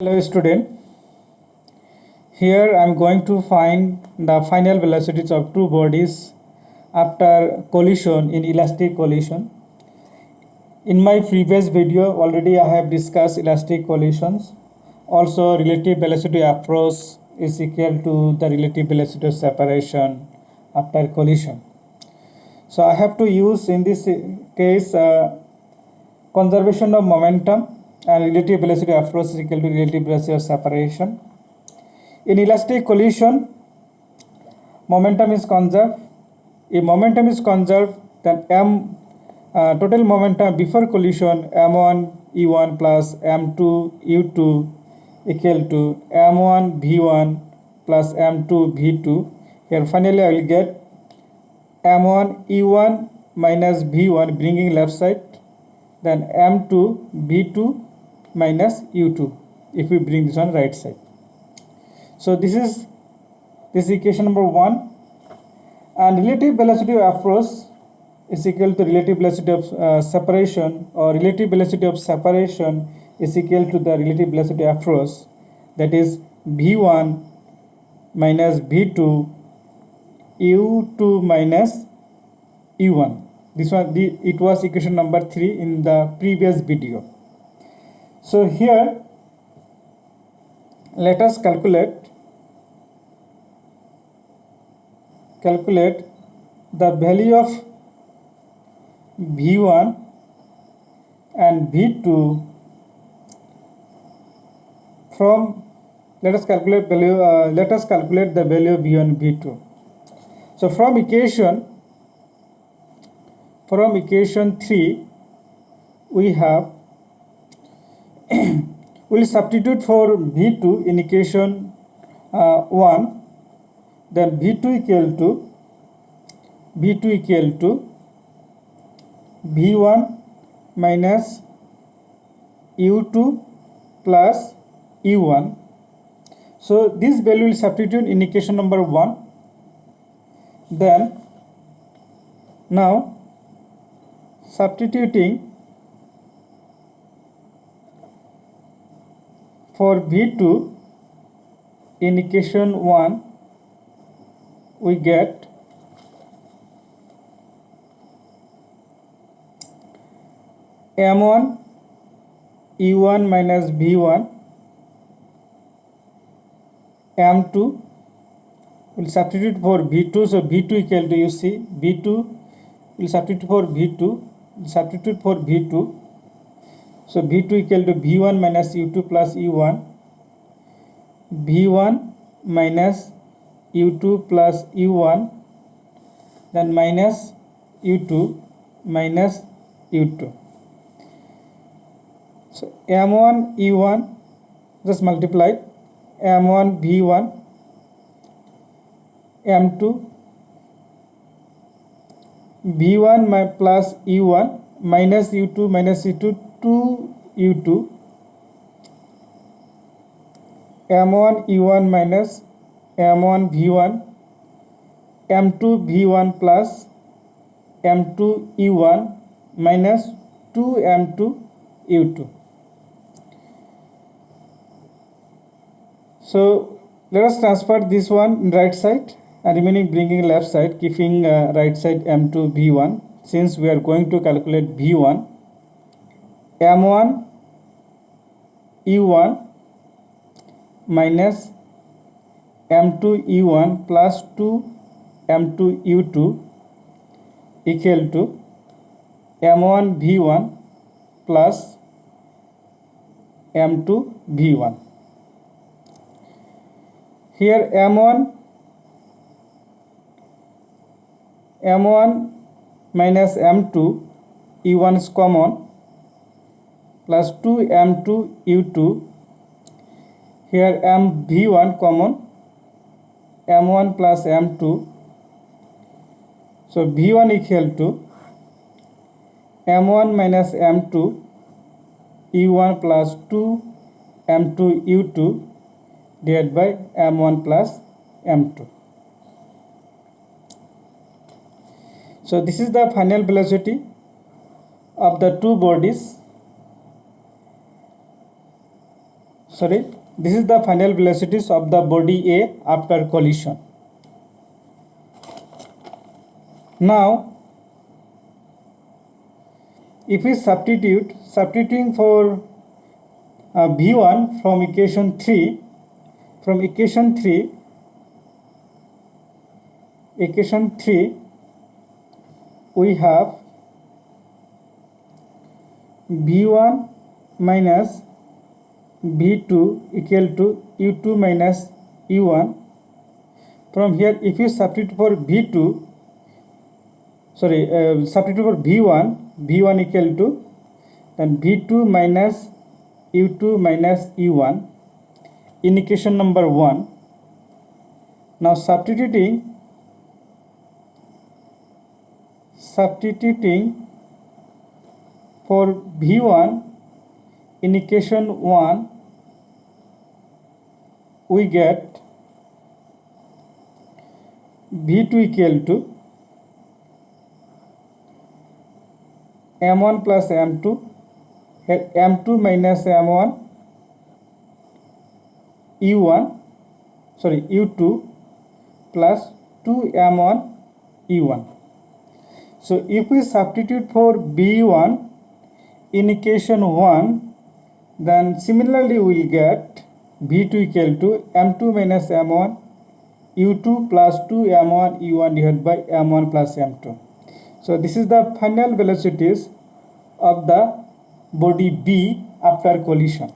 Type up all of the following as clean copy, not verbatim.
Hello student, here I am going to find the final velocities of two bodies after collision in elastic collision. In my previous video already I have discussed elastic collisions. Also relative velocity of force is equal to the relative velocity of separation after collision. So I have to use in this case conservation of momentum and relative velocity of force is equal to relative velocity of separation. In elastic collision, momentum is conserved. If momentum is conserved, then total momentum before collision m1 e1 plus m2 u2 equal to m1 v1 plus m2 v2. Here finally I will get m1 e1 minus v1 bringing left side, then m2 v2 minus u2 if we bring this on right side. So this is equation number 1, and relative velocity of force is equal to relative velocity of separation, or relative velocity of separation is equal to the relative velocity of force, that is v1 minus v2 u2 minus u1. This one it was equation number 3 in the previous video. So here let us calculate the value of v1 and v2 from let us calculate the value of v1 and v2. So from equation 3 we have we'll substitute for v2 in equation 1, then v2 equal to v1 minus u2 plus u1. So this value will substitute in equation number 1. Then now substituting for v2 in equation 1, we get m1 e1 minus v1 m2 will substitute for v2, so v2 equal to, you see, v2 will substitute for v2, so v2 equal to v1 minus u2 plus u1, v1 minus u2 plus u1, then minus u2 minus u2. So m1 e1 just multiply m1 v1 m2 v1 plus u1 minus u2 minus u2 2 u2 m1 e1 minus m1 v1 m2 v1 plus m2 e1 minus 2 m2 u2. So let us transfer this one in right side and remaining bringing left side, keeping right side m2 v1. Since we are going to calculate v1, m1 e1 minus m2 e1 plus 2 m2 u2 equal to m1 v1 plus m2 v1. Here m1 minus m2 e1 is common, plus 2 m2 u2. Here m v1 common, m1 plus m2. So v1 equal to m1 minus m2 e1 plus 2 m2 u2 divided by m1 plus m2. So this is the final velocity of the two bodies. sorry, this is the final velocities of the body A after collision. Now if we substituting for V1 from equation 3, we have V1 minus V2 equal to U2 minus U1. From here, if you substitute for substitute for V1 equal to then V2 minus U2 minus U1 in equation number 1. Now substituting for V1 in equation 1, we get V2 equal to M1 plus M2, M2 minus M1 U2 plus 2M1 U1. So if we substitute for B1 in equation 1, then similarly we will get V2 equal to M2 minus M1 U2 plus 2M1 U1 divided by M1 plus M2. So this is the final velocities of the body B after collision.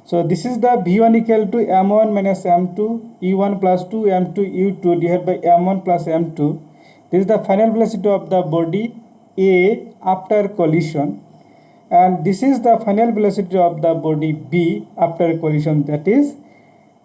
So this is the V1 equal to M1 minus M2 U1 plus 2 M2 U2 divided by M1 plus M2. This is the final velocity of the body A after collision, and this is the final velocity of the body B after collision, that is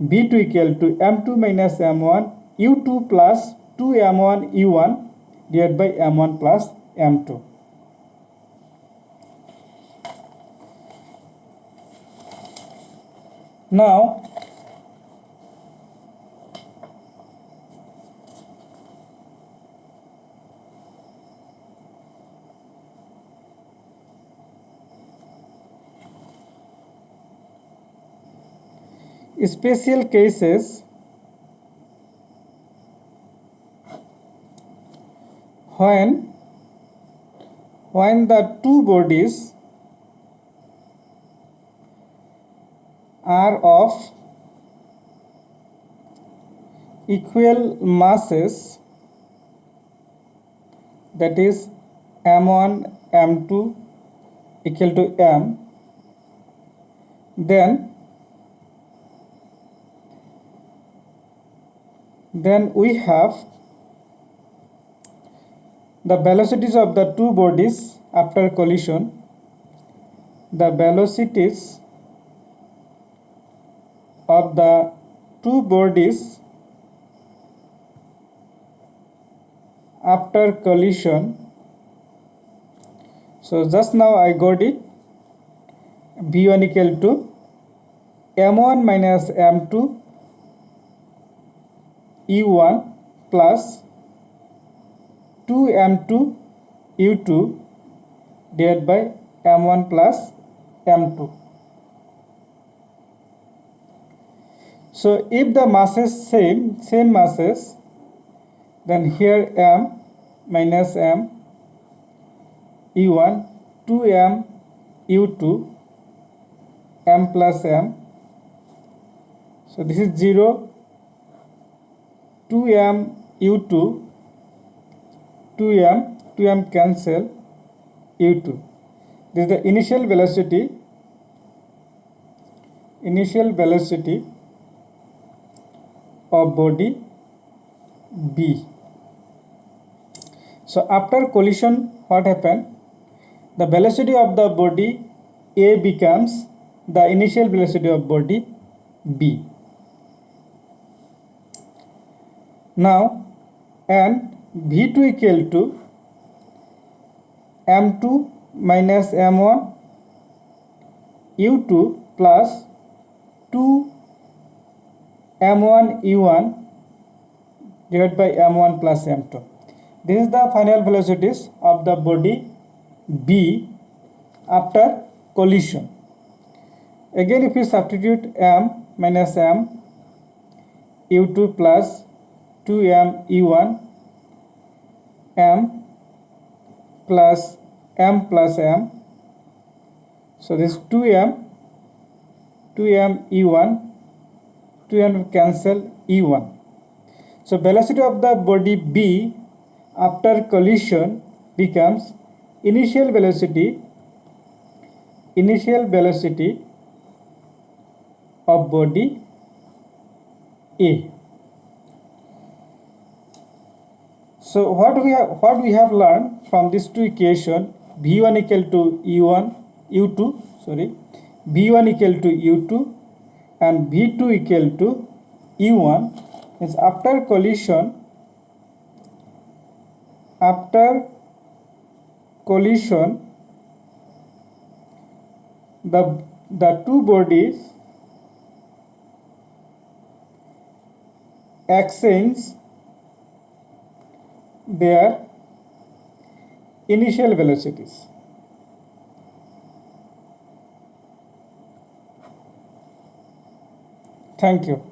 V2 equal to M2 minus M1 U2 plus 2 M1 U1 divided by M1 plus M2. Now special cases when the two bodies are of equal masses, that is M1 M2 equal to M, then we have the velocities of the two bodies after collision. The velocities of the two bodies after collision. So just now I got it. V1 equal to M1 minus M2 U1 plus 2M2 U2 divided by M1 plus M2. So if the masses same masses, then here M minus M U1 2M U2 M plus M. So this is 0, 2M U2 2M cancel U2. This is the initial velocity of body B. So after collision, what happened? The velocity of the body A becomes the initial velocity of body B. Now, and V2 equal to M2 minus M1 U2 plus 2 M1 U1 divided by M1 plus M2. This is the final velocities of the body B after collision. Again, if you substitute m minus m u2 plus 2m u1 m plus m plus m, so this 2m e1, 2m cancel e1. So velocity of the body B after collision becomes initial velocity of body A. So what we have learned from these two equation, v1 equal to u2, v1 equal to u2 and v2 equal to u1, is after collision the two bodies exchange their initial velocities. Thank you.